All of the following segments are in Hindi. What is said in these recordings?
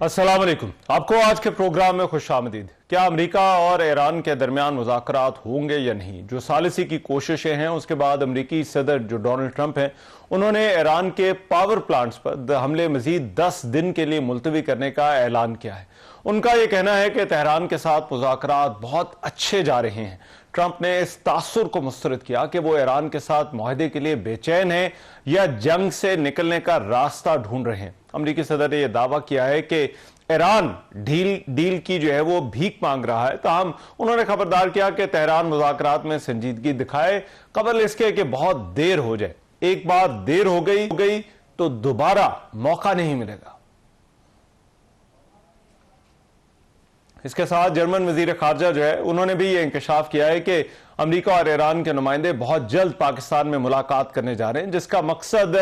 अस्सलाम वालेकुम। आपको आज के प्रोग्राम में खुशामदीद। क्या अमेरिका और ईरान के दरमियान मुज़ाकरात होंगे या नहीं? जो सालिसी की कोशिशें हैं, उसके बाद अमेरिकी सदर जो डोनाल्ड ट्रंप हैं, उन्होंने ईरान के पावर प्लांट्स पर हमले मजीद 10 दिन के लिए मुलतवी करने का ऐलान किया है। उनका यह कहना है कि तेहरान के साथ मुज़ाकरात बहुत अच्छे जा रहे हैं। ट्रंप ने इस तासुर को मुस्तरद किया कि वो ईरान के साथ मुआहदे के लिए बेचैन है या जंग से निकलने का रास्ता ढूंढ रहे हैं। अमेरिकी सदर ने यह दावा किया है कि ईरान डील की जो है वो भीख मांग रहा है। ताहम उन्होंने खबरदार किया कि तेहरान मुज़ाकरात में संजीदगी दिखाए कबल इसके कि बहुत देर हो जाए। एक बार देर हो गई तो दोबारा मौका नहीं मिलेगा। इसके साथ जर्मन वजीर खारजा जो है, उन्होंने भी यह इंकशाफ किया है कि अमेरिका और ईरान के नुमाइंदे बहुत जल्द पाकिस्तान में मुलाकात करने जा रहे हैं, जिसका मकसद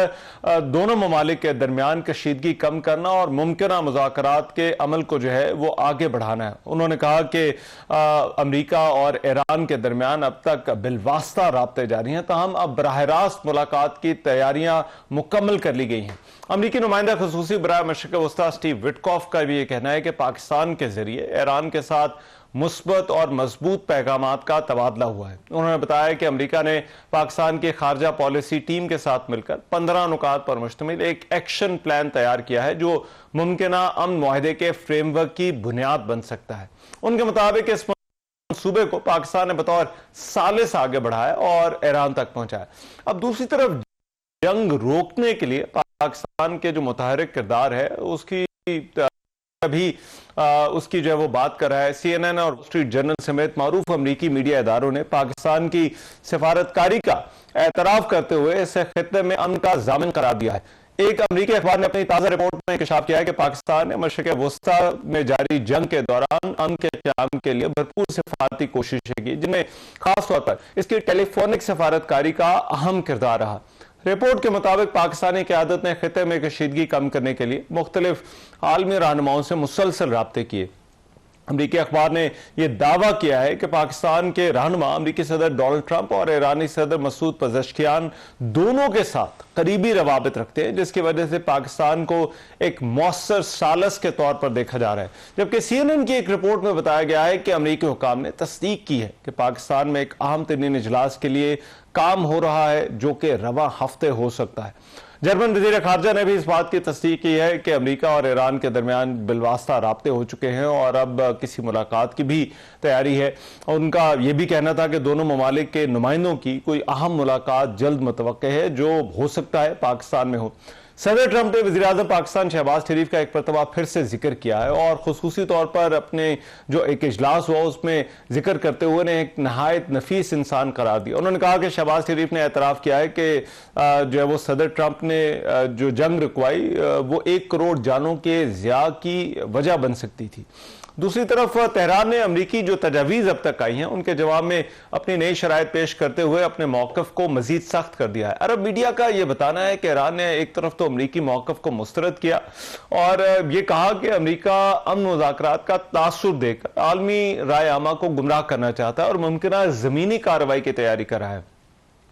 दोनों ममालिक के दरमियान कशीदगी कम करना और मुमकिन मुज़ाकरात के अमल को जो है वो आगे बढ़ाना है। उन्होंने कहा कि अमेरिका और ईरान के दरमियान अब तक बिलवास्ता राब्ते जारी हैं, ताहम अब बराह रास्त मुलाकात की तैयारियां मुकम्मल कर ली गई हैं। अमेरिकी नुमाइंदा खुसूसी बराए मशरिक़ वस्ता स्टीव विटकॉफ का भी यह कहना है कि पाकिस्तान के जरिए ईरान के साथ मुस्बत और मजबूत पैगामात का तबादला हुआ है। उन्होंने बताया कि अमेरिका ने पाकिस्तान की खारजा पॉलिसी टीम के साथ मिलकर 15 नुकात पर मुश्तमिल एक एक्शन प्लान तैयार किया है जो मुमकिना अमन मुआहदे के फ्रेमवर्क की बुनियाद बन सकता है। उनके मुताबिक इस मंसूबे को पाकिस्तान ने बतौर सालिस आगे बढ़ाया और ईरान तक पहुंचाया। अब दूसरी तरफ जंग रोकने के लिए पाकिस्तान के जो मुतहरिक किरदार है उसकी अभी उसकी जो है वो बात कर रहा है। CNN और वॉल स्ट्रीट जर्नल समेत मारूफ अमरीकी मीडिया इदारों ने पाकिस्तान की सिफारतकारी का एतराफ करते हुए इसे खित्ते में अमन का जामिन करार दिया है। एक अमरीकी अखबार ने अपनी ताजा रिपोर्ट में इंकशाफ किया है कि पाकिस्तान ने मशरिक़ वस्ता में जारी जंग के दौरान अमन के क़याम के लिए भरपूर सिफारती कोशिशें की, जिनमें खासतौर पर इसकी टेलीफोनिक सिफारतकारी का अहम किरदार रहा। रिपोर्ट के मुताबिक पाकिस्तानी क़यादत ने खित्ते में कशीदगी कम करने के लिए मुख्तलिफ आलमी रहनुमाओं से मुसलसल राब्ते किए। अमरीकी अखबार ने यह दावा किया है कि पाकिस्तान के रहनुमा अमरीकी सदर डोनाल्ड ट्रंप और ईरानी सदर मसूद पज़ेश्कियान दोनों के साथ करीबी रवाबित रखते हैं, जिसकी वजह से पाकिस्तान को एक मौसर सालस के तौर पर देखा जा रहा है। जबकि CNN की एक रिपोर्ट में बताया गया है कि अमरीकी हुकाम ने तस्दीक की है कि पाकिस्तान में एक अहम तरीन इजलास के लिए काम हो रहा है जो कि रवा हफ्ते हो सकता है। जर्मन वजीर खारजा ने भी इस बात की तस्दीक की है कि अमेरिका और ईरान के दरमियान बिलवास्ता राब्ते हो चुके हैं और अब किसी मुलाकात की भी तैयारी है। उनका यह भी कहना था कि दोनों ममालिक के नुमाइंदों की कोई अहम मुलाकात जल्द मुतवक्के है जो हो सकता है पाकिस्तान में हो। सदर ट्रंप ने वज़ीर-ए-आज़म पाकिस्तान शहबाज शरीफ का एक मरतबा फिर से जिक्र किया है और खुसूसी तौर पर अपने जो एक इजलास हुआ उसमें जिक्र करते हुए ने एक नहायत नफीस इंसान करार दिया। उन्होंने कहा कि शहबाज शरीफ ने एतराफ़ किया है कि जो है वो सदर ट्रंप ने जो जंग रुकवाई वो 1 करोड़ जानों के ज़िया की वजह बन सकती थी। दूसरी तरफ तेहरान ने अमरीकी जो तजावीज़ अब तक आई हैं उनके जवाब में अपनी नई शराइत पेश करते हुए अपने मौक़िफ़ को मजीद सख्त कर दिया है। अरब मीडिया का यह बताना है कि ईरान ने एक तरफ तो अमरीकी मौक़िफ़ को मुस्तरद किया और यह कहा कि अमरीका अमन मुज़ाकरात का तासुर देकर आलमी राय आमा को गुमराह करना चाहता है और मुमकिना ज़मीनी कार्रवाई की तैयारी कर रहा है।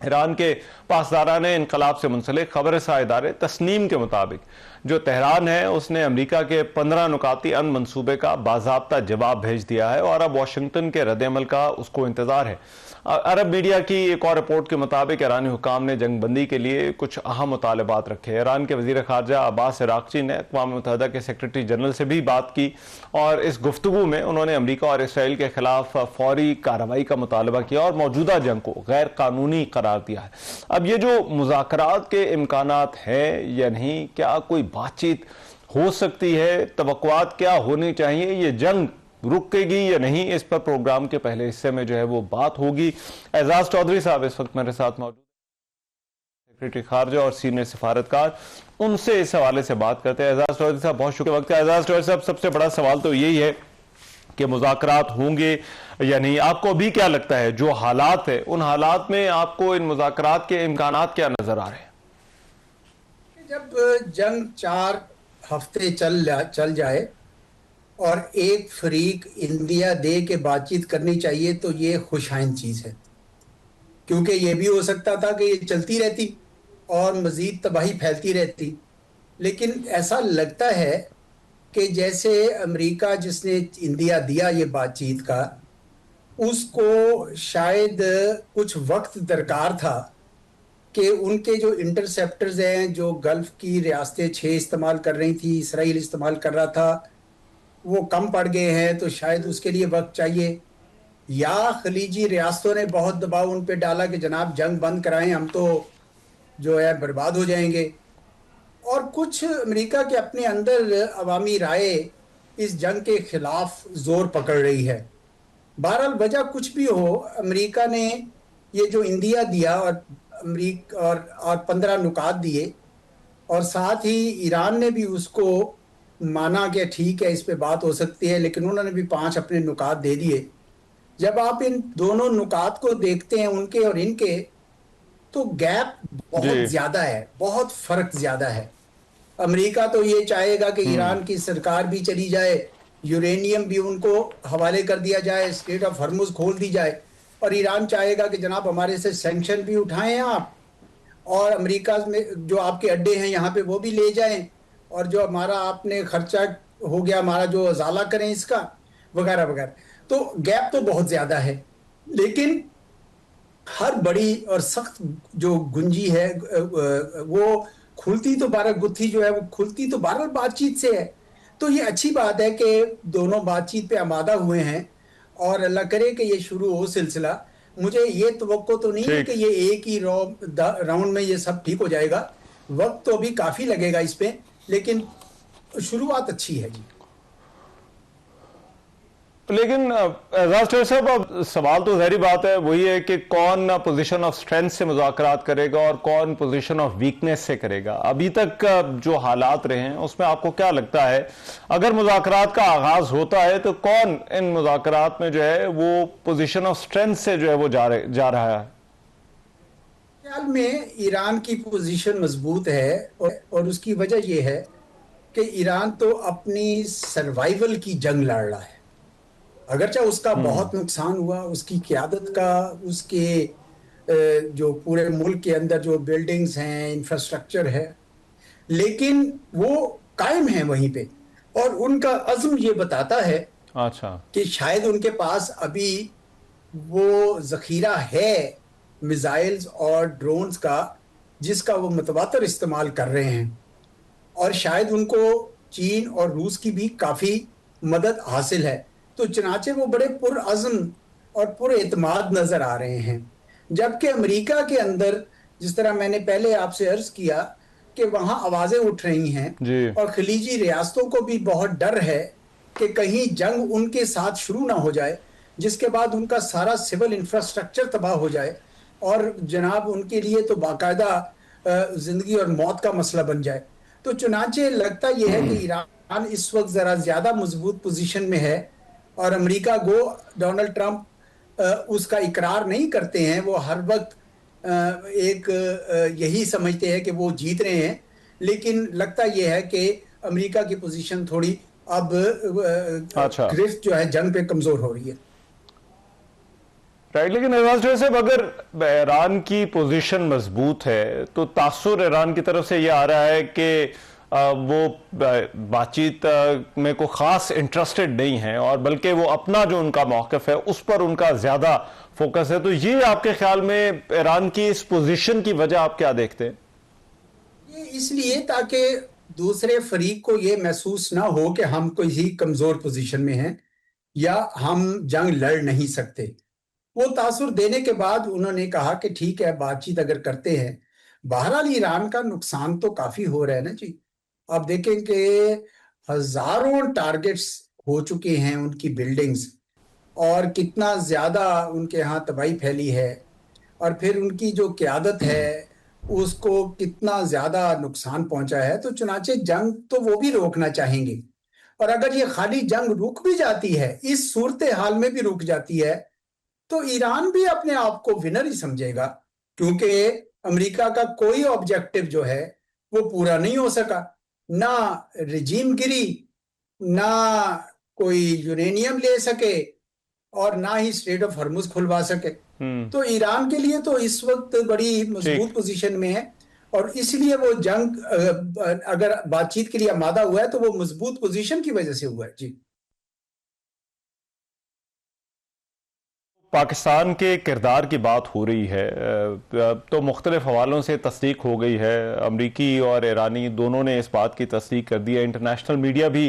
ईरान के पासदारान इनकलाब से मुंसलिक खबर रसा इदारे तस्नीम के मुताबिक जो तेहरान है उसने अमरीका के 15 नुकाती अमन मंसूबे का बाज़ाब्ता जवाब भेज दिया है और अब वाशिंगटन के रद्द-ए-अमल का उसको इंतजार है। अरब मीडिया की एक और रिपोर्ट के मुताबिक ईरानी हुकाम ने जंगबंदी के लिए कुछ अहम मुतालबात रखे। ईरान के वज़ीर खारजा अब्बास इराक़ची ने अक़वाम मुत्तहिदा के सेक्रेटरी जनरल से भी बात की और इस गुफ्तगू में उन्होंने अमरीका और इसराइल के खिलाफ फौरी कार्रवाई का मुतालबा किया और मौजूदा जंग को गैर कानूनी करार दिया है। अब ये जो मुज़ाकरात के इम्कानात हैं या नहीं, क्या कोई बातचीत हो सकती है, तवक्कुआत क्या होनी चाहिए, ये जंग रुकेगी या नहीं, इस पर प्रोग्राम के पहले हिस्से में जो है वो बात होगी। एजाज चौधरी साहब इस वक्त मेरे साथ मौजूद, सेक्रेटरी खारजा और सीनियर सिफारतकार, उनसे इस हवाले से बात करते हैं। एजाज चौधरी साहब बहुत शुक्रिया वक्त है। एजाज चौधरी साहब, सबसे बड़ा सवाल तो यही है कि मुज़ाकरात होंगे या नहीं। आपको अभी क्या लगता है जो हालात है उन हालात में आपको इन मुज़ाकरात के इम्कानात क्या नजर आ रहे हैं? जब जंग 4 हफ्ते चल जाए और एक फरीक इंदिया दे के बातचीत करनी चाहिए तो ये खुशाइन चीज़ है, क्योंकि ये भी हो सकता था कि ये चलती रहती और मज़ीद तबाही फैलती रहती। लेकिन ऐसा लगता है कि जैसे अमेरिका जिसने इंदिया दिया ये बातचीत का, उसको शायद कुछ वक्त दरकार था कि उनके जो इंटरसेप्टर्स हैं, जो गल्फ की रियासतें 6 इस्तेमाल कर रही थी, इसराइल इस्तेमाल कर रहा था, वो कम पड़ गए हैं, तो शायद उसके लिए वक्त चाहिए। या खलीजी रियासतों ने बहुत दबाव उन पे डाला कि जनाब जंग बंद कराएं, हम तो जो है बर्बाद हो जाएंगे। और कुछ अमेरिका के अपने अंदर अवामी राय इस जंग के खिलाफ जोर पकड़ रही है। बहरहाल वजह कुछ भी हो, अमेरिका ने ये जो इंदिया दिया और अमेरिका और 15 नुकात दिए, और साथ ही ईरान ने भी उसको माना कि ठीक है इस पे बात हो सकती है, लेकिन उन्होंने भी 5 अपने नुकात दे दिए। जब आप इन दोनों नुकात को देखते हैं, उनके और इनके, तो गैप जी। बहुत ज्यादा है, बहुत फर्क ज्यादा है। अमेरिका तो ये चाहेगा कि ईरान की सरकार भी चली जाए, यूरेनियम भी उनको हवाले कर दिया जाए, स्ट्रेट ऑफ हॉर्मुज खोल दी जाए। और ईरान चाहेगा कि जनाब हमारे से सैंक्शन भी उठाएं आप, और अमेरिका में जो आपके अड्डे हैं यहाँ पे वो भी ले जाएं, और जो हमारा आपने खर्चा हो गया हमारा जो अजाला करें इसका, वगैरह वगैरह। तो गैप तो बहुत ज्यादा है। लेकिन हर बड़ी और सख्त जो गुंजी है, वो खुलती तो बारह गुत्थी जो है वो खुलती तो बारह बातचीत से है। तो ये अच्छी बात है कि दोनों बातचीत पे आमादा हुए हैं, और अल्लाह करे कि ये शुरू हो सिलसिला। मुझे ये तवक्को तो नहीं है ठीक। कि ये एक ही राउंड में ये सब ठीक हो जाएगा। वक्त तो अभी काफी लगेगा इस पे, लेकिन शुरुआत अच्छी है जी। लेकिन राष्ट्र साहब, अब सवाल तो जहरी बात है, वही है कि कौन पोजीशन ऑफ स्ट्रेंथ से मुज़ाकरात करेगा और कौन पोजीशन ऑफ वीकनेस से करेगा। अभी तक जो हालात रहे हैं उसमें आपको क्या लगता है, अगर मुज़ाकरात का आगाज होता है तो कौन इन मुज़ाकरात में जो है वो पोजीशन ऑफ स्ट्रेंथ से जो है वो जा रहा है? ख्याल में ईरान की पोजीशन मजबूत है, और उसकी वजह यह है कि ईरान तो अपनी सर्वाइवल की जंग लड़ रहा है। अगरचे उसका बहुत नुकसान हुआ, उसकी क़यादत का, उसके जो पूरे मुल्क के अंदर जो बिल्डिंग्स हैं, इंफ्रास्ट्रक्चर है, लेकिन वो कायम है वहीं पे। और उनका अज़्म ये बताता है अच्छा। कि शायद उनके पास अभी वो जखीरा है मिसाइल्स और ड्रोन्स का, जिसका वो मुतवातर इस्तेमाल कर रहे हैं। और शायद उनको चीन और रूस की भी काफी मदद हासिल है। तो चनाचे वो बड़े पुरअज़्म और पुरएतमाद नजर आ रहे हैं। जबकि अमेरिका के अंदर, जिस तरह मैंने पहले आपसे अर्ज किया, कि वहां आवाजें उठ रही हैं, जी। और खलीजी रियासतों को भी बहुत डर है कि कहीं जंग उनके साथ शुरू ना हो जाए, जिसके बाद उनका सारा सिविल इंफ्रास्ट्रक्चर तबाह हो जाए, और जनाब उनके लिए तो बाकायदा जिंदगी और मौत का मसला बन जाए। तो चुनाचे लगता यह है कि ईरान इस वक्त जरा ज्यादा मजबूत पोजीशन में है, और अमेरिका गो डोनाल्ड ट्रंप उसका इकरार नहीं करते हैं, वो हर वक्त एक यही समझते हैं कि वो जीत रहे हैं। लेकिन लगता यह है कि अमेरिका की पोजीशन थोड़ी अब अच्छा। गिरफ्त जो है जंग पे कमजोर हो रही है। राइट। लेकिन साहब, अगर ईरान की पोजीशन मजबूत है तो तासुर ईरान की तरफ से यह आ रहा है कि वो बातचीत में कोई खास इंटरेस्टेड नहीं है, और बल्कि वो अपना जो उनका मौक़िफ़ है उस पर उनका ज्यादा फोकस है। तो ये आपके ख्याल में ईरान की इस पोजीशन की वजह आप क्या देखते हैं? ये इसलिए ताकि दूसरे फरीक को ये महसूस ना हो कि हम कोई कमजोर पोजीशन में हैं या हम जंग लड़ नहीं सकते। वो तासुर देने के बाद उन्होंने कहा कि ठीक है बातचीत अगर करते हैं। बहरहाल ईरान का नुकसान तो काफी हो रहा है ना जी। आप देखें कि हजारों टारगेट्स हो चुके हैं उनकी बिल्डिंग्स, और कितना ज्यादा उनके यहाँ तबाही फैली है, और फिर उनकी जो क़यादत है उसको कितना ज्यादा नुकसान पहुंचा है। तो चुनाचे जंग तो वो भी रोकना चाहेंगे, और अगर ये खाली जंग रुक भी जाती है, इस सूरत हाल में भी रुक जाती है, तो ईरान भी अपने आप को विनर ही समझेगा, क्योंकि अमेरिका का कोई ऑब्जेक्टिव जो है वो पूरा नहीं हो सका। ना रिजीम गिरी, ना कोई यूरेनियम ले सके, और ना ही स्ट्रेट ऑफ हॉर्मुज खुलवा सके। तो ईरान के लिए तो इस वक्त बड़ी मजबूत पोजीशन में है, और इसलिए वो जंग अगर बातचीत के लिए आमादा हुआ है तो वो मजबूत पोजीशन की वजह से हुआ है। जी, पाकिस्तान के किरदार की बात हो रही है तो मुख्तलिफ हवालों से तस्दीक हो गई है। अमरीकी और ईरानी दोनों ने इस बात की तस्दीक कर दी है। इंटरनेशनल मीडिया भी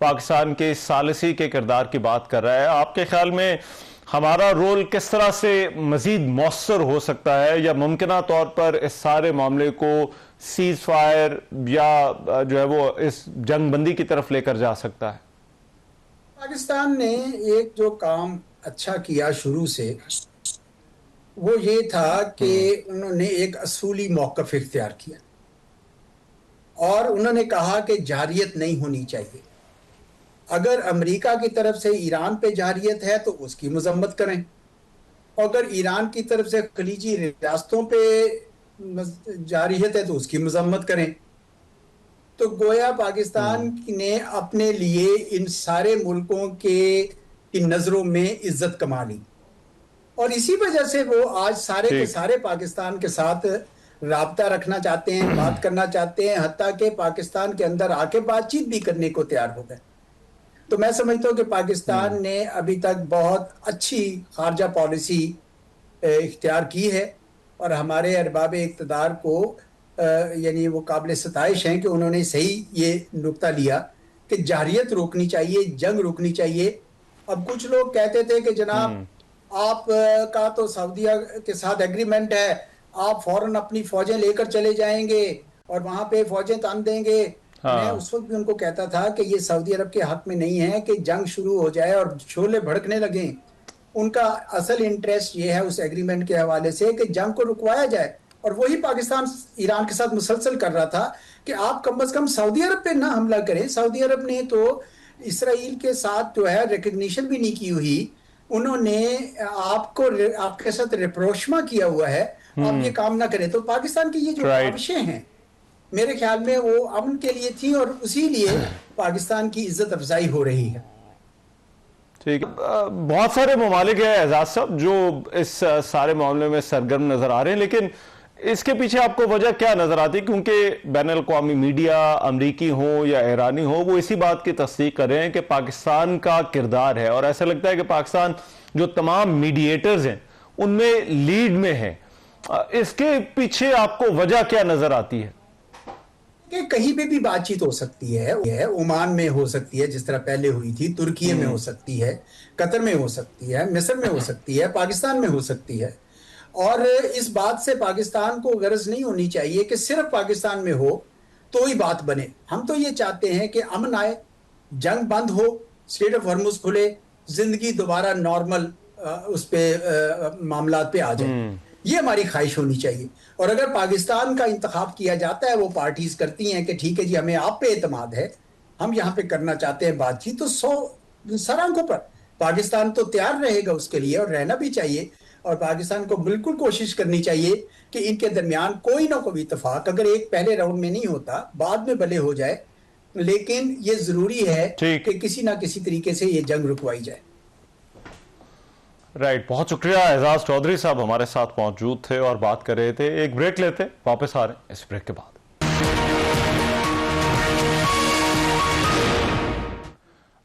पाकिस्तान के सालिसी के किरदार की बात कर रहा है। आपके ख्याल में हमारा रोल किस तरह से मजीद मौसर हो सकता है, या मुमकिन तौर पर इस सारे मामले को सीज फायर या जो है वो इस जंगबंदी की तरफ लेकर जा सकता है? पाकिस्तान ने एक जो काम अच्छा किया शुरू से, वो ये था कि उन्होंने एक असूली मौक़िफ़ इख्तियार किया और उन्होंने कहा कि जारियत नहीं होनी चाहिए। अगर अमेरिका की तरफ से ईरान पे जारियत है तो उसकी मजम्मत करें, अगर ईरान की तरफ से खलीजी रियासतों पे जारियत है तो उसकी मजम्मत करें। तो गोया पाकिस्तान ने अपने लिए इन सारे मुल्कों की नज़रों में इज्जत कमा ली और इसी वजह से वो आज सारे के सारे पाकिस्तान के साथ राब्ता रखना चाहते हैं, बात करना चाहते हैं, हत्ता के पाकिस्तान के अंदर आके बातचीत भी करने को तैयार हो गए। तो मैं समझता हूँ कि पाकिस्तान ने अभी तक बहुत अच्छी खारजा पॉलिसी इख्तियार की है और हमारे अरबाब इक़्तिदार को यानी वो काबिल सताइश हैं कि उन्होंने सही ये नुक्ता लिया कि जारियत रोकनी चाहिए, जंग रोकनी चाहिए। अब कुछ लोग कहते थे कि जनाब आप का तो सऊदीया के साथ एग्रीमेंट है, आप फौरन अपनी फौजें लेकर चले जाएंगे और वहां पे फौजें तान देंगे। मैं उस वक्त भी उनको कहता था कि ये सऊदी अरब के हक में नहीं है कि जंग शुरू हो जाए और शोले भड़कने लगे। उनका असल इंटरेस्ट ये है उस एग्रीमेंट के हवाले से कि जंग को रुकवाया जाए और वही पाकिस्तान ईरान के साथ मुसलसल कर रहा था कि आप कम से कम सऊदी अरब पे ना हमला करें। सऊदी अरब ने तो इसराइल के साथ जो है रिकग्निशन भी नहीं की हुई, उन्होंने आपको आपके साथ रिप्रोशमा किया हुआ है, आप ये काम ना करें। तो पाकिस्तान की ये जो काविशें हैं मेरे ख्याल में वो अमन के लिए थी और उसी लिए पाकिस्तान की इज्जत अफजाई हो रही है। ठीक है, बहुत सारे ममालिक हैं एजाज साहब जो इस सारे मामले में सरगर्म नजर आ रहे हैं, लेकिन इसके पीछे आपको वजह क्या नजर आती है? क्योंकि बैनुल-अक़वामी मीडिया अमरीकी हो या ईरानी हो वो इसी बात की तस्दीक कर रहे हैं कि पाकिस्तान का किरदार है, और ऐसा लगता है कि पाकिस्तान जो तमाम मीडिएटर्स हैं उनमें लीड में है। इसके पीछे आपको वजह क्या नजर आती है? कि कहीं पे भी बातचीत हो सकती है, ओमान में हो सकती है जिस तरह पहले हुई थी, तुर्की में हो सकती है, कतर में हो सकती है, मिस्र में हो सकती है, पाकिस्तान में हो सकती है। और इस बात से पाकिस्तान को गरज नहीं होनी चाहिए कि सिर्फ पाकिस्तान में हो तो ही बात बने। हम तो ये चाहते हैं कि अमन आए, जंग बंद हो, स्टेट ऑफ हॉर्मुज़ खुले, जिंदगी दोबारा नॉर्मल उस पे मामलात पे आ जाए, ये हमारी ख्वाहिश होनी चाहिए। और अगर पाकिस्तान का इंतखाब किया जाता है, वो पार्टीज करती हैं कि ठीक है जी हमें आप पे एतमाद है, हम यहाँ पे करना चाहते हैं बातचीत, तो 100 सरांकों पर पाकिस्तान तो तैयार रहेगा उसके लिए और रहना भी चाहिए। और पाकिस्तान को बिल्कुल कोशिश करनी चाहिए कि इनके दरमियान कोई ना कोई इतफाक, अगर एक पहले राउंड में नहीं होता बाद में भले हो जाए, लेकिन ये जरूरी है कि किसी ना किसी तरीके से ये जंग रुकवाई जाए। राइट, बहुत शुक्रिया। एजाज चौधरी साहब हमारे साथ मौजूद थे और बात कर रहे थे। एक ब्रेक लेते, वापस आ रहे हैं इस ब्रेक के बाद।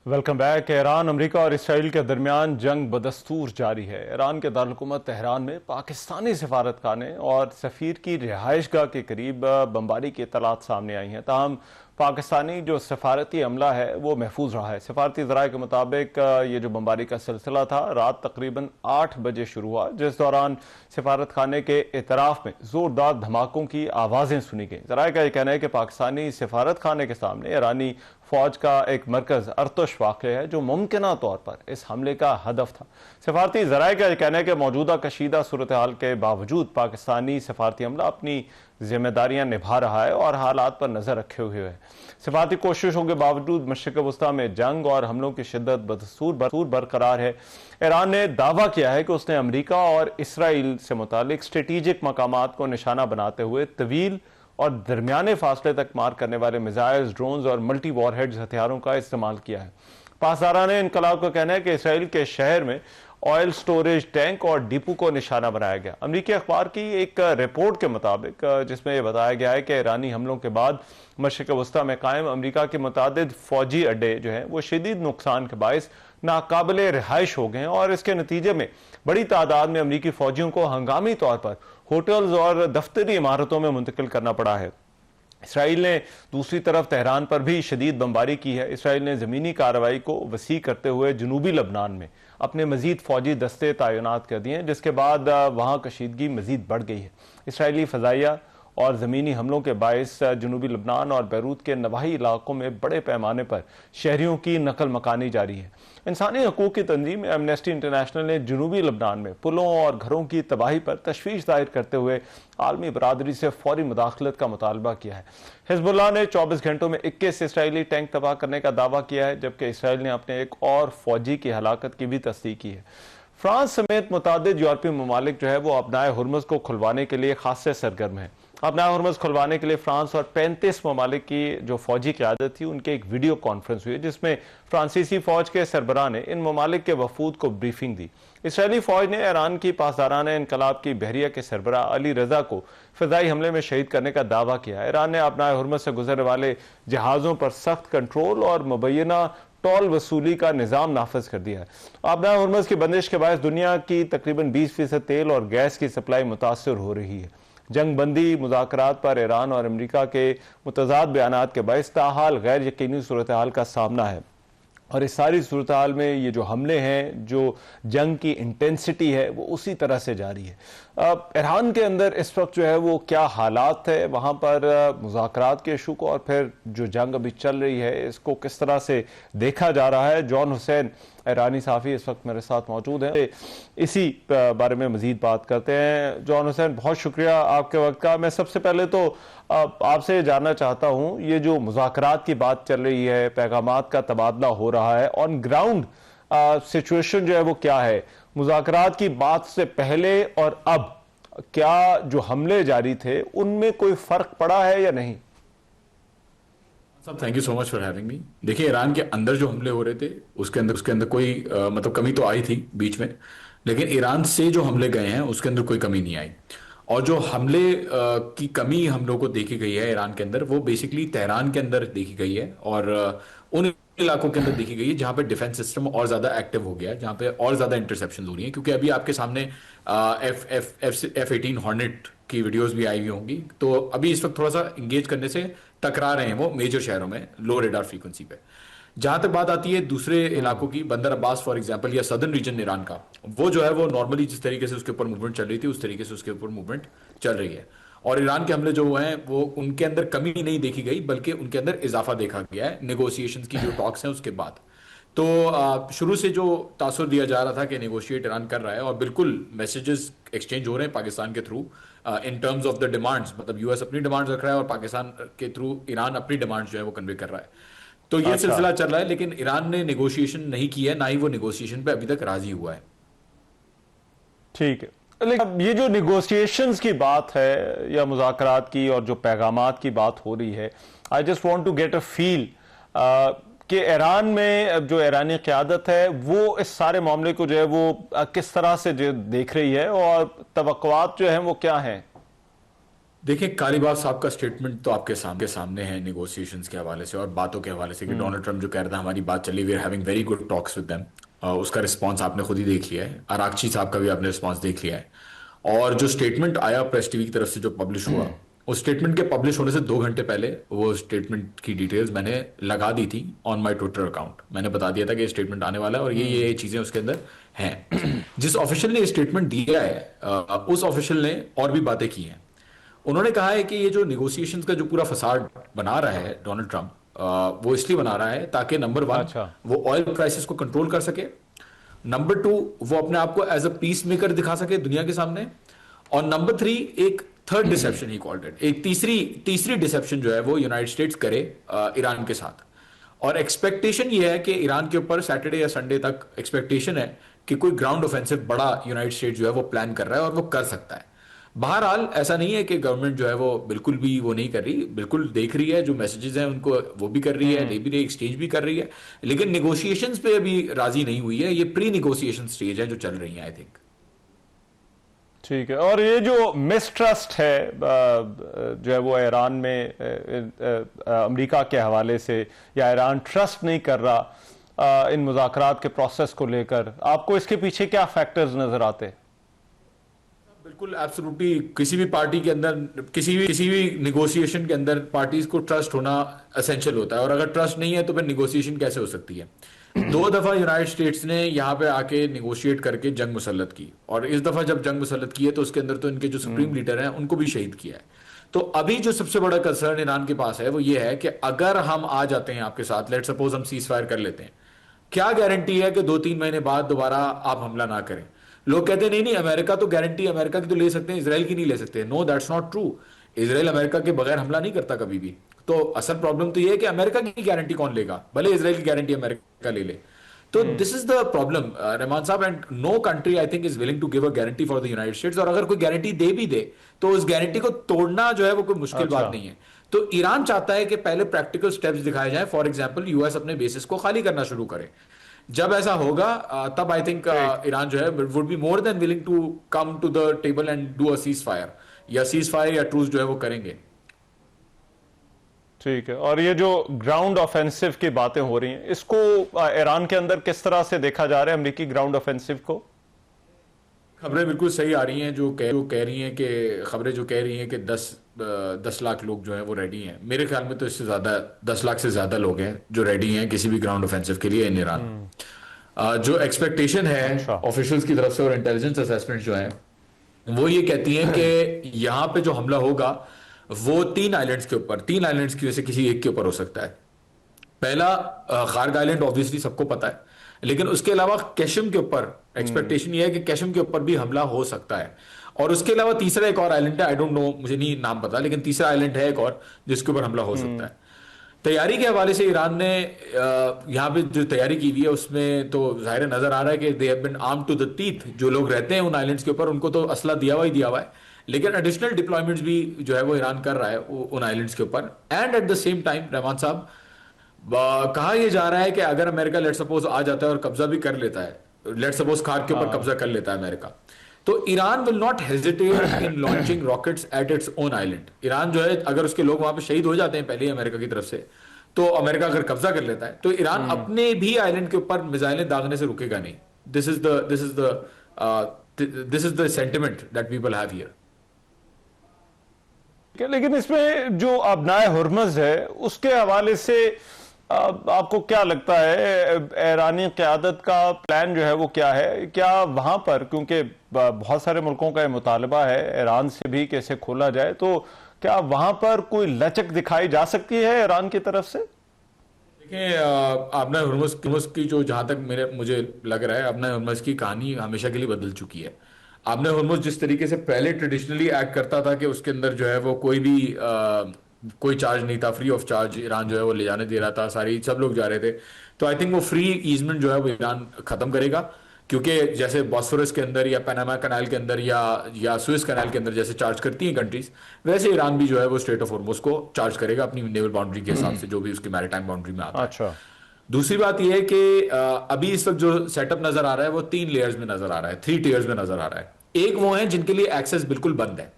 Welcome back. ईरान, अमेरिका और इसराइल के दरमियान जंग बदस्तूर जारी है। ईरान के दारुल-हुकूमत तेहरान में पाकिस्तानी सफारतखाने और सफीर की रिहाइशगाह के करीब बमबारी की इत्तलात सामने आई हैं। ताहम पाकिस्तानी जो सफारती अमला है वो महफूज रहा है। सफारती ज़राए के मुताबिक ये जो बमबारी का सिलसिला था रात तकरीबन 8 बजे शुरू हुआ, जिस दौरान सफारत खाने के इतराफ में जोरदार धमाकों की आवाज़ें सुनी गई। ज़राए का यह कहना है कि पाकिस्तानी सफारत खाने के सामने ईरानी फौज का एक मरकज अर्तुश वाक़ है जो मुमकिना तौर पर इस हमले का हदफ था। सफारती ज़राए का यह कहना है कि मौजूदा कशीदा सूरत हाल के बावजूद पाकिस्तानी सफारती अमला अपनी जिम्मेदारियां निभा रहा है और हालात पर नजर रखे हुए है। सफारती कोशिशों के बावजूद मशरिक़ वस्ता में जंग और हमलों की शिद्दत बदस्तूर बरकरार है। ईरान ने दावा किया है कि उसने अमरीका और इसराइल से मुतालिक स्ट्रेटेजिक मकामात को निशाना बनाते हुए तवील और दरमियाने फासले तक मार करने वाले मिसाइल्स, ड्रोन्स और मल्टी वॉरहेड्स हथियारों का इस्तेमाल किया है। पासदारान इनकलाब का कहना है कि इसराइल के शहर में ऑयल स्टोरेज टैंक और डिपो को निशाना बनाया गया। अमेरिकी अखबार की एक रिपोर्ट के मुताबिक, जिसमें यह बताया गया है कि ईरानी हमलों के बाद मशरिक़ वस्ता में कायम अमेरिका के मुतादिद फौजी अड्डे जो हैं वो शदीद नुकसान के बायस नाकाबिले रिहाइश हो गए हैं और इसके नतीजे में बड़ी तादाद में अमेरिकी फौजियों को हंगामी तौर पर होटल्स और दफ्तरी इमारतों में मुंतकिल करना पड़ा है। इसराइल ने दूसरी तरफ तेहरान पर भी शदीद बमबारी की है। इसराइल ने ज़मीनी कार्रवाई को वसी करते हुए जनूबी लबनान में अपने मजीद फौजी दस्ते तैनात कर दिए हैं, जिसके बाद वहाँ कशीदगी मजीद बढ़ गई है। इसराइली फ़ज़ाइया और ज़मीनी हमलों के बायस जनूबी लबनान और बैरूत के नवाही इलाकों में बड़े पैमाने पर शहरियों की नकल मकानी जारी है। इंसानी हकूक़ की तंजीम एमनेस्टी इंटरनेशनल ने जनूबी लबनान में पुलों और घरों की तबाही पर तशवीश जाहिर करते हुए आलमी बरादरी से फौरी मुदाखलत का मुतालबा किया है। हिजबुल्लाह ने 24 घंटों में 21 इसराइली टैंक तबाह करने का दावा किया है, जबकि इसराइल ने अपने एक और फौजी की हलाकत की भी तस्दीक की है। फ्रांस समेत मुतादिद यूरोपीय ममालिक जो है वो अपनाए हुर्मुज़ को खुलवाने के लिए खासे सरगर्म है। अपनाए हुर्मुज़ खुलवाने के लिए फ्रांस और 35 ममालिक की जो फौजी क़यादत थी उनके एक वीडियो कॉन्फ्रेंस हुई, जिसमें फ्रांसीसी फौज के सरबराह ने इन ममालिक के वफूद को ब्रीफिंग दी। इसराइली फौज ने ईरान की पासदाराना इनकलाब की बहरिया के सरबराह अली रजा को फ़िज़ाई हमले में शहीद करने का दावा किया। ईरान ने अपनाए हुर्मुज़ से गुजरने वाले जहाज़ों पर सख्त कंट्रोल और मुबैना टोल वसूली का निज़ाम नाफिज कर दिया है। अपनाए हुर्मुज़ की बंदिश के बायस दुनिया की तकरीबन 20% तेल और गैस की सप्लाई मुतासर हो रही है। जंग बंदी मुज़ाकरात पर ईरान और अमेरिका के मुतज़ाद बयानात के बायस ताहाल गैर यकीनी सूरत हाल का सामना है और इस सारी सूरत हाल में ये जो हमले हैं, जो जंग की इंटेंसिटी है वो उसी तरह से जारी है। ईरान के अंदर इस वक्त जो है वो क्या हालात है वहाँ पर, मुज़ाकरात के इशू को और फिर जो जंग अभी चल रही है इसको किस तरह से देखा जा रहा है। जॉन हुसैन ईरानी साफ़ी इस वक्त मेरे साथ मौजूद हैं, इसी बारे में मज़ीद बात करते हैं। जॉन हुसैन, बहुत शुक्रिया आपके वक्त का। मैं सबसे पहले तो आपसे जानना चाहता हूँ, ये जो मुज़ाकरात की बात चल रही है, पैगामात का तबादला हो रहा है, ऑन ग्राउंड सिचुएशन जो है वो क्या है? मुज़ाकरात की बात से पहले और अब क्या जो हमले जारी थे उनमें कोई फ़र्क पड़ा है या नहीं? साहब, thank you so much for having me. देखिए, ईरान के अंदर जो हमले हो रहे थे उसके अंदर कोई मतलब कमी तो आई थी बीच में, लेकिन ईरान से जो हमले गए हैं उसके अंदर कोई कमी नहीं आई। और जो हमले की कमी हम लोग को देखी गई है ईरान के अंदर, वो बेसिकली तेहरान के अंदर देखी गई है और उन इलाकों के अंदर देखी गई है जहां पे डिफेंस सिस्टम और ज्यादा एक्टिव हो गया है, जहां पे और ज्यादा इंटरसेप्शन हो रही है। क्योंकि अभी आपके सामने F-18 हॉर्नेट की वीडियोस भी आई हुई होंगी, तो अभी इस वक्त थोड़ा सा इंगेज करने से टकरा रहे हैं वो मेजर शहरों में लो रेडार फ्रीक्वेंसी पे। जहां तक बात आती है दूसरे इलाकों की, बंदर अब्बास फॉर एग्जांपल या सदर्न रीजन ईरान का, वो जो है वो नॉर्मली जिस तरीके से उसके ऊपर मूवमेंट चल रही थी उस तरीके से उसके ऊपर मूवमेंट चल रही है। और ईरान के हमले जो हुए हैं वो उनके अंदर कमी नहीं देखी गई, बल्कि उनके अंदर इजाफा देखा गया है नेगोशिएशंस की जो टॉक्स हैं उसके बाद। तो शुरू से जो तासुर दिया जा रहा था कि नेगोशिएट ईरान कर रहा है, और बिल्कुल मैसेजेस एक्सचेंज हो रहे हैं पाकिस्तान के through in terms of the demands, मतलब यूएस अपनी डिमांड्स रख रहा है और पाकिस्तान के थ्रू ईरान अपनी डिमांड्स जो है वो कन्वे कर रहा है। तो ये सिलसिला चल रहा है, लेकिन ईरान ने नेगोशिएशन नहीं की है, ना ही वो नेगोशिएशन पे अभी तक राजी हुआ है। ठीक है, लेकिन ये जो निगोशिएशंस की बात है या मुज़ाकरात की और जो पैगामात की बात हो रही है, I just want to get a feel कि ईरान में जो ईरानी क़यादत है वो इस सारे मामले को जो है वो किस तरह से जो देख रही है और तवक्कुआत जो है वो क्या है? देखिए, कालीबाफ साहब का स्टेटमेंट तो आपके सामने है नेगोशिएशंस के हवाले से और बातों के हवाले से कि डोनाल्ड ट्रंप जो कह रहा था हमारी बात चली, we are having very good talks with them, उसका रिस्पांस आपने खुद ही देख लिया है। अरागची साहब का भी आपने रिस्पांस देख लिया है। और जो स्टेटमेंट आया प्रेस टीवी की तरफ से जो पब्लिश हुआ, उस स्टेटमेंट के पब्लिश होने से 2 घंटे पहले वो स्टेटमेंट की डिटेल्स मैंने लगा दी थी ऑन माय ट्विटर अकाउंट। मैंने बता दिया था कि ये स्टेटमेंट आने वाला है और ये चीजें उसके अंदर हैं। जिस ऑफिशियल ने स्टेटमेंट दिया है उस ऑफिशियल ने और भी बातें की हैं। उन्होंने कहा है कि ये जो नेगोशिएशंस का जो पूरा फसाड बना रहा है डोनाल्ड ट्रंप, वो इसलिए बना रहा है ताकि नंबर 1 वो ऑयल प्राइसेस को कंट्रोल कर सके, नंबर 2 वो अपने आप को एज अ पीस मेकर दिखा सके दुनिया के सामने, और नंबर 3 एक third deception he called it, एक तीसरी डिसेप्शन जो है वो यूनाइटेड स्टेट्स करे ईरान के साथ। और एक्सपेक्टेशन ये है कि ईरान के ऊपर सैटरडे या संडे तक एक्सपेक्टेशन है कि कोई ग्राउंड ऑफेंसिव बड़ा यूनाइटेड स्टेट्स जो है वो प्लान कर रहा है और वो कर सकता है। बहरहाल ऐसा नहीं है कि गवर्नमेंट जो है वो बिल्कुल भी वो नहीं कर रही, बिल्कुल देख रही है, जो मैसेजेस हैं उनको वो भी कर रही है, ले भी रही, एक्सचेंज भी कर रही है, लेकिन निगोशिएशंस पे अभी राजी नहीं हुई है। ये प्री निगोशिएशन स्टेज है जो चल रही है आई थिंक। ठीक है। और ये जो मिसट्रस्ट है जो है वो ईरान में अमेरिका के हवाले से, या ईरान ट्रस्ट नहीं कर रहा इन मुज़ाकरात के प्रोसेस को लेकर, आपको इसके पीछे क्या फैक्टर्स नजर आते हैं? बिल्कुल एब्सोल्युटली, किसी भी पार्टी के अंदर, किसी भी निगोशिएशन के अंदर पार्टीज को ट्रस्ट होना एसेंशियल होता है, और अगर ट्रस्ट नहीं है तो फिर निगोशिएशन कैसे हो सकती है। 2 दफा यूनाइटेड स्टेट्स ने यहाँ पे आके निगोशिएट करके जंग मुसल्लत की, और इस दफा जब जंग मुसल्लत की है तो उसके अंदर तो इनके जो सुप्रीम लीडर हैं उनको भी शहीद किया है। तो अभी जो सबसे बड़ा कंसर्न ईरान के पास है वो ये है कि अगर हम आ जाते हैं आपके साथ, लेट सपोज हम सीज फायर कर लेते हैं, क्या गारंटी है कि 2-3 महीने बाद दोबारा आप हमला ना करें। लोग कहते हैं नहीं नहीं, अमेरिका तो गारंटी अमेरिका की तो ले सकते हैं, इसराइल की नहीं ले सकते। No, that's not true. Israel America के बगैर हमला नहीं करता कभी भी। तो असल प्रॉब्लम तो ये है कि अमेरिका की गारंटी कौन लेगा, भले इसराइल की गारंटी अमेरिका ले ले। तो this is the problem Rahman साहब, and no country I think is willing to give a guarantee for the United States. और अगर कोई गारंटी दे भी दे तो उस गारंटी को तोड़ना जो है वो कोई मुश्किल बात नहीं है। तो ईरान चाहता है कि पहले प्रैक्टिकल स्टेप्स दिखाए जाएं। फॉर एग्जांपल यूएस अपने बेसिस को खाली करना शुरू करे। जब ऐसा होगा तब आई थिंक ईरान जो है would be more than willing to come to the table and do a cease fire या ट्रूस जो है वो करेंगे। ठीक है। और ये जो ग्राउंड ऑफेंसिव की बातें हो रही हैं, इसको ईरान के अंदर किस तरह से देखा जा रहा है, अमेरिकी ग्राउंड ऑफेंसिव को? खबरें बिल्कुल सही आ रही हैं, जो कह रही हैं कि खबरें जो कह रही हैं कि 10 लाख लोग जो हैं वो रेडी हैं। मेरे ख्याल में तो इससे ज़्यादा, 10 लाख से ज़्यादा लोग हैं जो रेडी हैं किसी भी ग्राउंड ऑफेंसिव के लिए इन ईरान। जो एक्सपेक्टेशन है ऑफिशियल्स की तरफ से और इंटेलिजेंस असेसमेंट जो है वो ये कहती हैं कि यहाँ पे जो हमला होगा वो 3 आइलैंड्स के ऊपर, 3 आइलैंड्स की वजह से किसी एक के ऊपर हो सकता है। पहला खार्ग आइलैंड ऑब्वियसली सबको पता है, लेकिन उसके अलावा कैशम के ऊपर एक्सपेक्टेशन ये है कि कैशम के ऊपर भी हमला हो सकता है। और उसके अलावा तीसरा एक और आइलैंड है, आई डोंट नो, मुझे नहीं नाम पता, लेकिन तीसरा आइलैंड है एक और जिसके ऊपर हमला हो सकता है। तैयारी के हवाले से ईरान ने यहाँ पे जो तैयारी की हुई है उसमें तो जाहिर नजर आ रहा है कि they have been armed to the teeth. जो लोग रहते हैं उन आइलैंड्स के ऊपर उनको तो असला दिया हुआ है, लेकिन एडिशनल डिप्लॉयमेंट्स भी जो है वो ईरान कर रहा है उन आइलैंड्स के ऊपर। And at the same time Rahman साहब, कहा यह जा रहा है कि अगर अमेरिका लेट सपोज आ जाता है और कब्जा भी कर लेता है, लेट सपोज खार्ग के ऊपर कब्जा कर लेता है अमेरिका, तो Iran will not hesitate in launching rockets at its own island. Iran जो है, अगर उसके लोग वहां पे शहीद हो जाते हैं पहले ही अमेरिका की तरफ से, तो अमेरिका अगर कब्जा कर लेता है तो ईरान अपने भी आइलैंड के ऊपर मिसाइलें दागने से रुकेगा नहीं। This is the sentiment that people have here. लेकिन इसमें जो अबनाए हुर्मुज़ है उसके हवाले से आपको क्या लगता है, ईरानी क़यादत का प्लान जो है वो क्या है? क्या वहां पर, क्योंकि बहुत सारे मुल्कों का मुतालबा है ईरान से भी कि इसे खोला जाए, तो क्या वहां पर कोई लचक दिखाई जा सकती है ईरान की तरफ से? देखिए, अबनाए हुर्मुज़ की जो, जहां तक मुझे लग रहा है, अबनाए हुर्मुज़ की कहानी हमेशा के लिए बदल चुकी है। अबनाए हुर्मुज़ जिस तरीके से पहले ट्रेडिशनली एक्ट करता था कि उसके अंदर जो है वो कोई चार्ज नहीं था, फ्री ऑफ चार्ज ईरान जो है वो ले जाने दे रहा था, सब लोग जा रहे थे। तो आई थिंक वो फ्री ईजमेंट जो है वो ईरान खत्म करेगा, क्योंकि जैसे बॉस्फोरस के अंदर या पनामा कनाल के अंदर या सुएज कनाल के अंदर जैसे चार्ज करती हैं कंट्रीज, वैसे ईरान भी जो है वो स्ट्रेट ऑफ हॉर्मुज़ को चार्ज करेगा अपनी नेवल बाउंड्री के हिसाब से, जो भी उसकी मैरीटाइम बाउंड्री में आता है। अच्छा। दूसरी बात यह है कि अभी इस वक्त जो सेटअप नजर आ रहा है वो 3 लेयर्स में नजर आ रहा है, 3 टियर्स में नजर आ रहा है। एक वो है जिनके लिए एक्सेस बिल्कुल बंद है,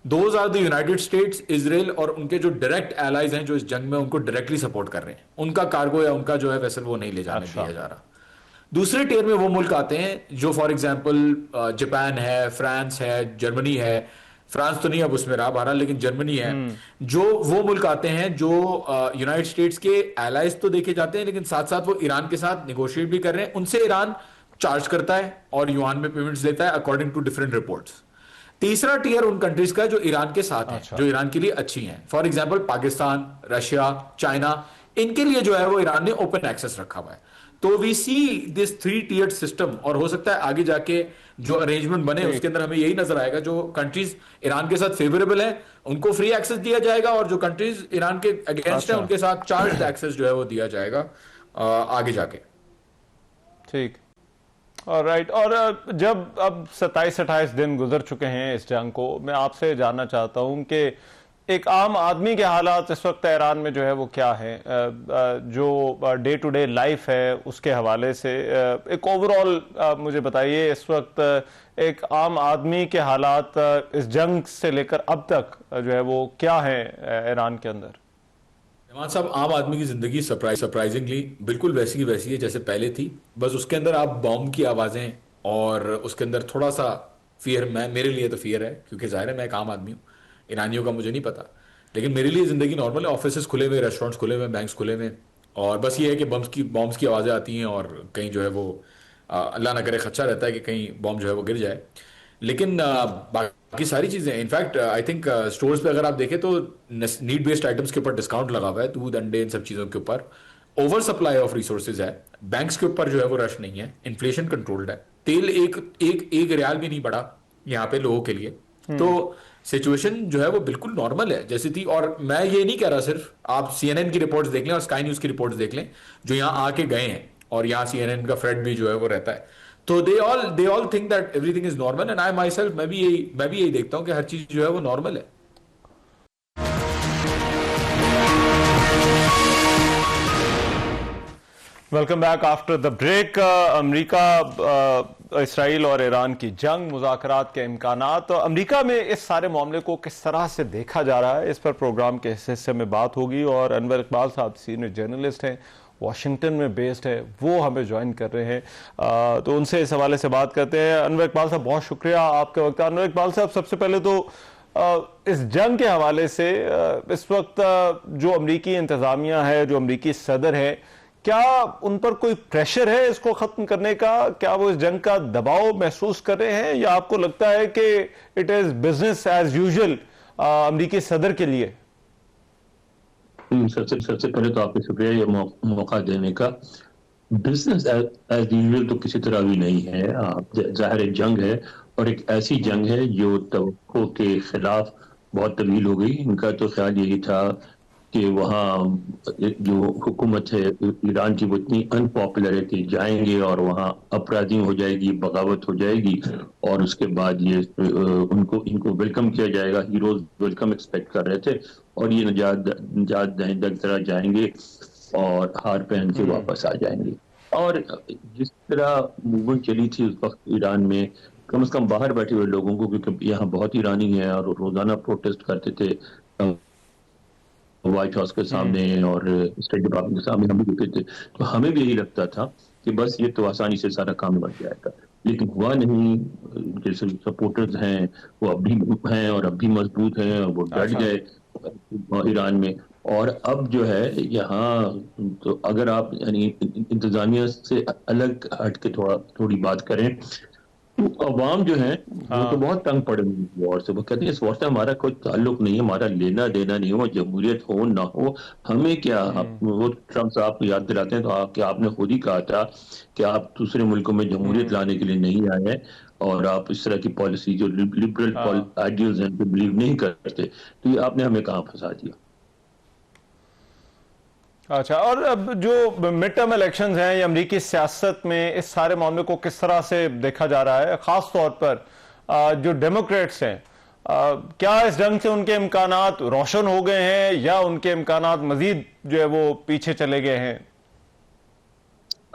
those are the United States, Israel और उनके जो डायरेक्ट एलाइज हैं जो इस जंग में उनको डायरेक्टली सपोर्ट कर रहे हैं। उनका कार्गो या उनका जो है वेसल वो नहीं ले जाने दिया जा रहा। दूसरे टियर में वो मुल्क आते हैं जो फॉर एग्जाम्पल जापान है, फ्रांस है, जर्मनी है, फ्रांस तो नहीं अब उसमें रहा बहरहाल, लेकिन जर्मनी है, जो वो मुल्क आते हैं जो यूनाइटेड स्टेट्स के एलाइज तो देखे जाते हैं, लेकिन साथ साथ वो ईरान के साथ निगोशिएट भी कर रहे हैं। उनसे ईरान चार्ज करता है और युआन में पेमेंट्स देता है अकॉर्डिंग टू डिफरेंट रिपोर्ट्स। तीसरा टियर उन कंट्रीज का जो ईरान के साथ है, जो ईरान के लिए अच्छी हैं, for example Pakistan, Russia, China, इनके लिए जो है वो ईरान ने ओपन एक्सेस रखा हुआ है। तो we see this 3 tier system, और हो सकता है आगे जाके जो अरेंजमेंट बने उसके अंदर हमें यही नजर आएगा, जो कंट्रीज ईरान के साथ फेवरेबल है उनको फ्री एक्सेस दिया जाएगा, और जो कंट्रीज ईरान के अगेंस्ट है उनके साथ चार्ज एक्सेस जो है वो दिया जाएगा आगे जाके। ठीक। राइट। और जब अब 27-28 दिन गुजर चुके हैं इस जंग को, मैं आपसे जानना चाहता हूं कि एक आम आदमी के हालात इस वक्त ईरान में जो है वो क्या है, जो डे टू डे लाइफ है उसके हवाले से एक ओवरऑल मुझे बताइए इस वक्त एक आम आदमी के हालात इस जंग से लेकर अब तक जो है वो क्या है ईरान के अंदर। जमान साहब, आम आदमी की जिंदगी सरप्राइजिंगली बिल्कुल वैसी की वैसी है जैसे पहले थी। बस उसके अंदर आप बॉम्ब की आवाजें और उसके अंदर थोड़ा सा फियर, मैं मेरे लिए तो फियर है क्योंकि जाहिर है मैं एक आम आदमी हूँ, ईरानियों का मुझे नहीं पता, लेकिन मेरे लिए जिंदगी नॉर्मल है। ऑफिस खुले हुए, रेस्टोरेंट्स खुले हुए, बैंक्स खुले हुए, और बस ये है कि बॉम्ब्स की आवाजें आती हैं और कहीं जो है वो अल्लाह ना करे खदशा रहता है कि कहीं बॉम्ब जो है वो गिर जाए। लेकिन बाकी सारी चीजें, इनफैक्ट आई थिंक स्टोर्स पे अगर आप देखें तो नीड बेस्ड आइटम्स के ऊपर डिस्काउंट लगा हुआ है, दूध अंडे इन सब चीजों के ऊपर ओवर सप्लाई ऑफ रिसोर्सेज है। बैंक्स के ऊपर जो है वो रश नहीं है, इन्फ्लेशन कंट्रोल्ड है, तेल एक रियाल भी नहीं बढ़ा यहाँ पे लोगों के लिए। तो सिचुएशन जो है वो बिल्कुल नॉर्मल है जैसी थी। और मैं ये नहीं कह रहा, सिर्फ आप सीएनएन की रिपोर्ट्स देख लें और स्काई न्यूज की रिपोर्ट्स देख लें जो यहाँ आके गए हैं, और यहाँ सीएनएन का फ्रेड भी जो है वो रहता है, तो they all think that everything is normal. And I my self, मैं भी यही देखता हूँ कि हर चीज जो है वो नॉर्मल है। Welcome back after the break. America, Israel और ईरान की जंग, मुज़ाकरात के इम्कानात, तो अमेरिका में इस सारे मामले को किस तरह से देखा जा रहा है, इस पर प्रोग्राम के हिस्से में बात होगी। और अनवर इकबाल साहब सीनियर जर्नलिस्ट हैं, वाशिंगटन में बेस्ड है, वो हमें ज्वाइन कर रहे हैं, तो उनसे इस हवाले से बात करते हैं। अनवर इकबाल साहब, बहुत शुक्रिया आपके वक्त। अनवर इकबाल साहब, सबसे पहले तो इस जंग के हवाले से इस वक्त जो अमरीकी इंतजामिया है, जो अमरीकी सदर है, क्या उन पर कोई प्रेशर है इसको खत्म करने का? क्या वो इस जंग का दबाव महसूस कर रहे हैं, या आपको लगता है कि it is business as usual अमरीकी सदर के लिए? सबसे पहले तो आपको शुक्रिया ये मौका देने का। बिजनेस एज यूजुअल तो किसी तरह भी नहीं है। जाहिर एक जंग है, और एक ऐसी जंग है जो तवक्को के खिलाफ बहुत तवील हो गई। इनका तो ख्याल यही था कि वहाँ जो हुकूमत है ईरान की, वो इतनी अनपॉपुलर है कि जाएंगे और वहाँ अपराधी हो जाएगी, बगावत हो जाएगी, और उसके बाद ये इनको वेलकम किया जाएगा। हीरोज वेलकम एक्सपेक्ट कर रहे थे, और ये नजात तरह जाएंगे और हार पहन के वापस आ जाएंगे। और जिस तरह मूवमेंट चली थी उस वक्त ईरान में, कम से कम बाहर बैठे हुए लोगों को, क्योंकि यहाँ बहुत ईरानी हैं और रोजाना प्रोटेस्ट करते थे व्हाइट हाउस के सामने और स्टेट डिपार्टमेंट के सामने, हम भी रुके थे, तो हमें भी यही लगता था कि बस ये तो आसानी से सारा काम बन जाएगा, लेकिन हुआ नहीं। जैसे सपोर्टर्स हैं वो अब भी हैं और अब भी मजबूत हैं, और वो डट गए ईरान में। और अब जो है यहाँ, तो अगर आप यानी इंतजामिया से अलग हट के थोड़ी बात करें, तो अवाम जो है वो तो बहुत तंग पड़े हुए वॉर से। वो कहते हैं इस वॉर से हमारा कोई ताल्लुक नहीं है, हमारा लेना देना नहीं हो, जमहूरियत हो ना हो, हमें क्या। वो ट्रम्प साहब को याद दिलाते हैं तो आपने खुद ही कहा था कि आप दूसरे मुल्कों में जमहूरियत लाने के लिए नहीं आए हैं, और आप इस तरह की पॉलिसी जो लिबरल आइडियल्स हैं तो बिलीव नहीं करते। तो ये आपने हमें कहाँ फंसा दिया। अच्छा, और अब जो मिड टर्म इलेक्शंस हैं, ये अमरीकी सियासत में इस सारे मामले को किस तरह से देखा जा रहा है? खास तौर पर जो डेमोक्रेट्स हैं, क्या इस जंग से उनके इम्कानात रोशन हो गए हैं, या उनके इम्कानात मजीद जो है वो पीछे चले गए हैं?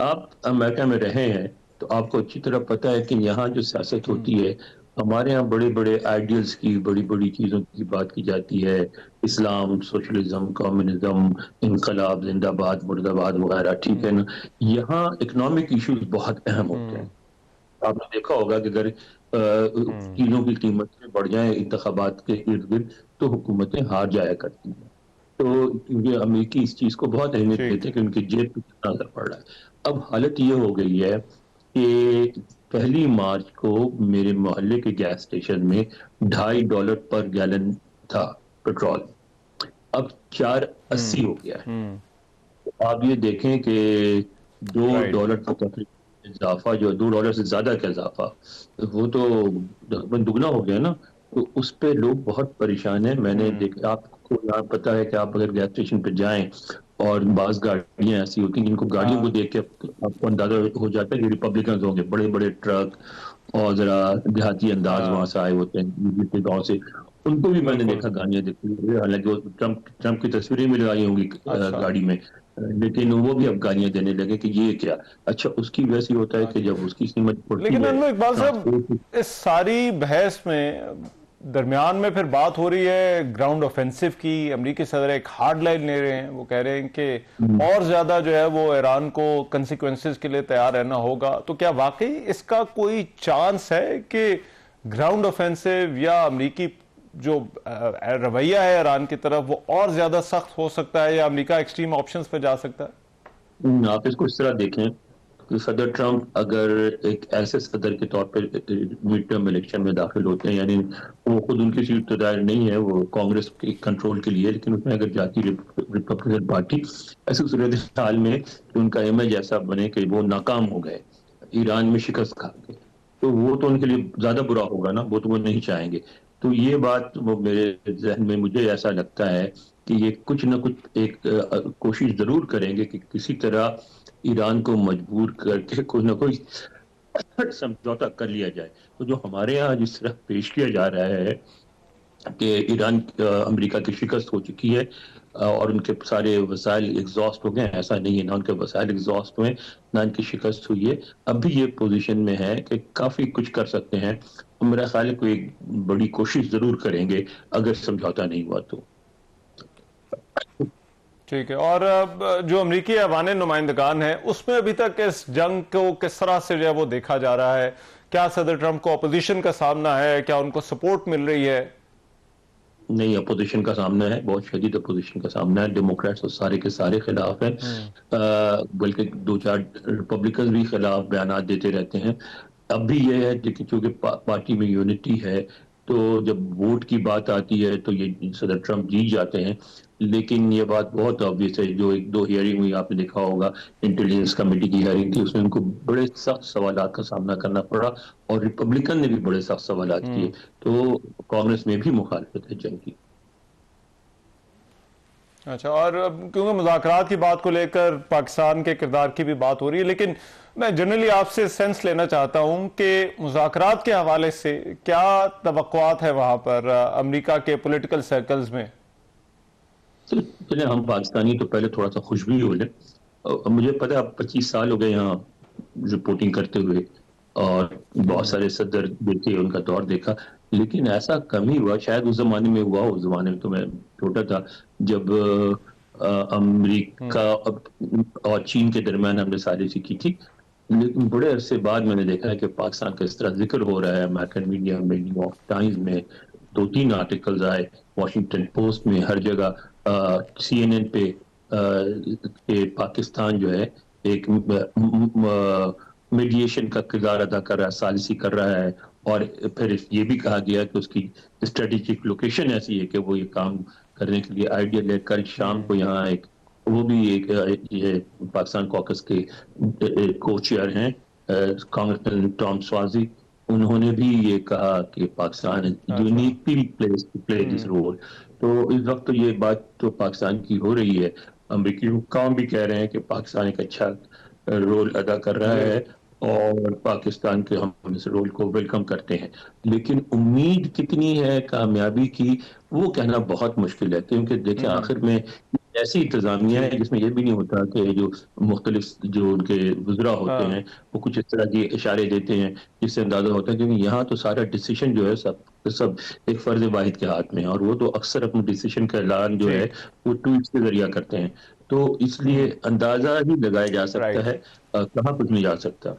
आप अमेरिका में रहे हैं तो आपको अच्छी तरह पता है कि यहाँ जो सियासत होती है, हमारे यहाँ बड़े बड़े आइडियल्स की, बड़ी बड़ी चीज़ों की बात की जाती है, इस्लाम, सोशलिज्म, कम्युनिज्म, इनकलाब, जिंदाबाद, मुर्दाबाद वगैरह, ठीक है ना। यहाँ इकोनॉमिक इश्यूज बहुत अहम होते हैं। आपने देखा होगा कि अगर चीज़ों की कीमतें बढ़ जाएं इंतखाबात के इर्द गिर्द, तो हुकूमतें हार जाया करती हैं। तो क्योंकि अमेरिकी इस चीज़ को बहुत अहमियत देते हैं कि उनकी जेब पर कितना असर पड़ रहा है। अब हालत ये हो गई है कि 1 मार्च को मेरे मोहल्ले के गैस स्टेशन में $2.50 पर गैलन था पेट्रोल, अब $4.80 हो गया है। तो आप ये देखें कि $2 का तकरीबन इजाफा, जो $2 से ज्यादा का इजाफा, वो तो दुगना हो गया ना। तो उस पे लोग बहुत परेशान हैं। मैंने देखा, आपको यहाँ पता है कि आप अगर गैस स्टेशन पे जाएं और बाज़ गाड़ियाँ ऐसी होती हैं जिनको गाड़ियों को देख के आपको अंदाज़ा हो जाता है कि रिपब्लिकन होंगे, बड़े-बड़े ट्रक और ज़रा देहाती अंदाज़ वहाँ से आए होते हैं यूपी के गाँव से। उनको भी मैंने बिल्कुल। देखा गाड़ियाँ देखते हुए, हालाँकि वो ट्रम्प की तस्वीरें भी लगाई होंगी अच्छा। गाड़ी में। लेकिन वो भी अब गालियाँ देने लगे कि ये क्या? अच्छा, उसकी वजह से होता है कि जब उसकी कीमत बढ़ती लेकिन है अनवर इकबाल साहब, ट्रांसपोर्ट। इस सारी बहस में दरमियान में फिर बात हो रही है ग्राउंड ऑफेंसिव की। अमरीकी सदर एक हार्ड लाइन ले रहे हैं, वो कह रहे हैं कि और ज्यादा जो है वो ईरान को कंसिक्वेंसेस के लिए तैयार रहना होगा। तो क्या वाकई इसका कोई चांस है कि ग्राउंड ऑफेंसिव या अमरीकी जो रवैया है ईरान की तरफ वो और ज्यादा सख्त हो सकता है, या अमरीका एक्सट्रीम ऑप्शंस पे जा सकता है? आप इसको इस तरह देखें कि सदर ट्रंप अगर एक ऐसे सदर के तौर पर मिड टर्म इलेक्शन में दाखिल होते हैं, यानी वो खुद उनकी सीट तो दायर नहीं है, वो कांग्रेस के कंट्रोल के लिए, लेकिन उसमें अगर जाती रिपब्लिकन पार्टी, ऐसी सूरत हाल में कि उनका इमेज ऐसा बने कि वो नाकाम हो गए, ईरान में शिकस्त खा गए, तो वो तो उनके लिए ज्यादा बुरा होगा ना, वो तो वो नहीं चाहेंगे। तो ये बात वो मेरे जहन में, मुझे ऐसा लगता है कि ये कुछ ना कुछ एक कोशिश जरूर करेंगे कि किसी तरह ईरान को मजबूर करके कोई ना कोई समझौता कर लिया जाए। तो जो हमारे यहाँ जिस तरह पेश किया जा रहा है कि ईरान अमेरिका की शिकस्त हो चुकी है और उनके सारे वसाइल एग्जॉस्ट हो गए, ऐसा नहीं है, ना उनके वसाइल एग्जॉस्ट हुए, ना उनकी शिकस्त हुई है। अभी ये पोजीशन में है कि काफी कुछ कर सकते हैं। तो मेरा ख्याल है कोई बड़ी कोशिश जरूर करेंगे अगर समझौता नहीं हुआ तो। ठीक है। और जो अमरीकी ऐवान नुमाइंदगान है उसमें अभी तक इस जंग को किस तरह से जो है वो देखा जा रहा है? क्या सदर ट्रंप को अपोजिशन का सामना है? क्या उनको सपोर्ट मिल रही है? नहीं, अपोजिशन का सामना है, बहुत शदीद अपोजिशन का सामना है। डेमोक्रेट्स और सारे के सारे खिलाफ हैं, बल्कि 2-4 रिपब्लिकन भी खिलाफ बयान देते रहते हैं। अब भी यह है कि चूंकि पार्टी में यूनिटी है, तो जब वोट की बात आती है तो ये सदर ट्रंप जीत जाते हैं। लेकिन ये बात बहुत ऑब्वियस है, जो 1-2 हियरिंग हुई आपने देखा होगा, इंटेलिजेंस कमेटी की हियरिंग थी, उसमें उनको बड़े सख्त सवालात का सामना करना पड़ा और रिपब्लिकन ने भी बड़े सख्त सवालात किए। तो कांग्रेस में भी मुखालफत है जंग की। अच्छा, और क्योंकि मुज़ाकरात की बात को लेकर पाकिस्तान के किरदार की भी बात हो रही है, लेकिन मैं जनरली आपसे सेंस लेना चाहता हूं कि मुज़ाकरात के हवाले से क्या तवक्कुआत है वहां पर अमेरिका के पॉलिटिकल सर्कल्स में? चले हम पाकिस्तानी तो पहले थोड़ा सा खुश भी हो जाए। मुझे पता है, अब 25 साल हो गए यहाँ रिपोर्टिंग करते हुए और बहुत सारे सदर देखे, उनका दौर देखा, लेकिन ऐसा कम ही हुआ। शायद उस जमाने में हुआ, उस जमाने में तो मैं छोटा था, जब अमेरिका और चीन के दरमियान हमने साजिश की थी। लेकिन बड़े अरसे बाद मैंने देखा है कि पाकिस्तान का इस तरह जिक्र हो रहा है अमेरिकन मीडिया में, न्यूयॉर्क टाइम्स में 2-3 आर्टिकल्स आए, वॉशिंगटन पोस्ट में, हर जगह, CNN पे कि पाकिस्तान जो है एक मीडिएशन का किरदार अदा कर रहा है, साजिशी कर रहा है। और फिर ये भी कहा गया कि उसकी स्ट्रेटेजिक लोकेशन ऐसी है कि वो ये काम करने के लिए आइडियल है। कल शाम को यहाँ एक, वो भी एक ये पाकिस्तान कॉकस के को चेयर हैं कांग्रेसमैन टॉम स्वाजी, उन्होंने भी ये कहा कि Pakistan uniquely place to play this role. तो इस वक्त तो ये बात तो पाकिस्तान की हो रही है, अमेरिकी हुक्काम भी कह रहे हैं कि पाकिस्तान एक अच्छा रोल अदा कर रहा है और पाकिस्तान के हम इस रोल को वेलकम करते हैं। लेकिन उम्मीद कितनी है कामयाबी की, वो कहना बहुत मुश्किल है, क्योंकि देखिए आखिर में ऐसी इंतजामिया है जिसमें यह भी नहीं होता कि जो मुख्तलिफ जो उनके वज़रा होते हैं वो कुछ इस तरह के इशारे देते हैं जिससे अंदाजा होता है, क्योंकि यहाँ तो सारा डिसीजन जो है सब एक फर्ज वाहिद के हाथ में है, और वो तो अक्सर अपने डिसीजन का ऐलान जो है वो ट्वीट के जरिया करते हैं। तो इसलिए अंदाजा ही लगाया जा सकता है, कहाँ कुछ नहीं जा सकता।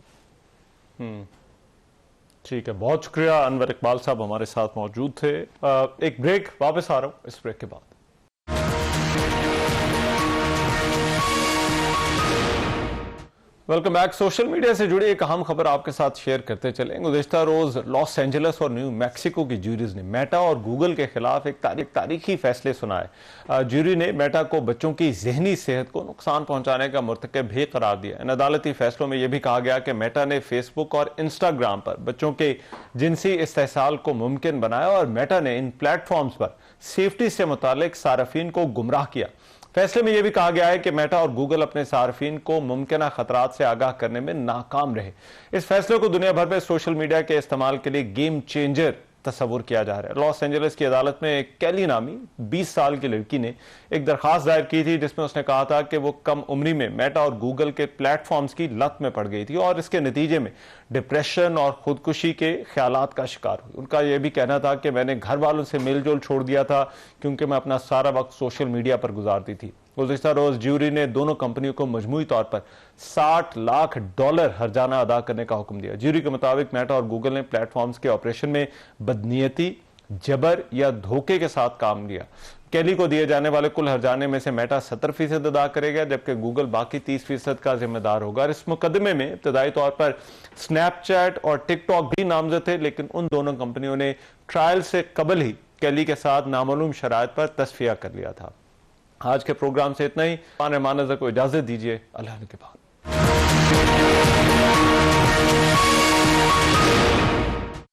ठीक है, बहुत शुक्रिया। अनवर इकबाल साहब हमारे साथ मौजूद थे। एक ब्रेक, वापस आ रहा हूं इस ब्रेक के बाद। Welcome back. सोशल मीडिया से जुड़ी एक अहम खबर आपके साथ शेयर करते चलें। गुज़िश्ता रोज लॉस एंजलिस और न्यू मैक्सिको की ज्यूरीज ने मेटा और गूगल के खिलाफ एक तारीखी फैसले सुनाए। ज्यूरी ने मेटा को बच्चों की जहनी सेहत को नुकसान पहुंचाने का मुर्तकब भी करार दिया। इन अदालती फैसलों में यह भी कहा गया कि मेटा ने फेसबुक और इंस्टाग्राम पर बच्चों के जिनसी इस्तेहसाल को मुमकिन बनाया और मेटा ने इन प्लेटफॉर्म्स पर सेफ्टी से मुतालिक सार्फिन को गुमराह किया। फैसले में यह भी कहा गया है कि मेटा और गूगल अपने सार्फिन को मुमकिन खतरात से आगाह करने में नाकाम रहे। इस फैसले को दुनिया भर में सोशल मीडिया के इस्तेमाल के लिए गेम चेंजर तस्वुर किया जा रहा है। लॉस एंजलिस की अदालत में एक कैली नामी 20 साल की लड़की ने एक दरखास्त दायर की थी जिसमें उसने कहा था कि वो कम उम्री में मेटा और गूगल के प्लेटफॉर्म्स की लत में पड़ गई थी और इसके नतीजे में डिप्रेशन और खुदकुशी के ख्यालात का शिकार हुई। उनका यह भी कहना था कि मैंने घर वालों से मेलजोल छोड़ दिया था क्योंकि मैं अपना सारा वक्त सोशल मीडिया पर गुजारती थी। गुज़िश्ता रोज ज्यूरी ने दोनों कंपनियों को मजमूई तौर पर $60 लाख हर्जाना अदा करने का हुक्म दिया। ज्यूरी के मुताबिक मेटा और गूगल ने प्लेटफॉर्म्स के ऑपरेशन में बदनीयती, जबर या धोखे के साथ काम लिया। कैली को दिए जाने वाले कुल हर्जाने में से मेटा 70% अदा करेगा जबकि गूगल बाकी 30% का जिम्मेदार होगा। इस मुकदमे में इब्तदाई तौर पर स्नैपचैट और टिकटॉक भी नामजद थे, लेकिन उन दोनों कंपनियों ने ट्रायल से कबल ही कैली के साथ नामालूम शराइत पर तस्फिया कर लिया था। आज के प्रोग्राम से इतना ही। रहमान नज़र को इजाजत दीजिए। अल्लाह के बाद।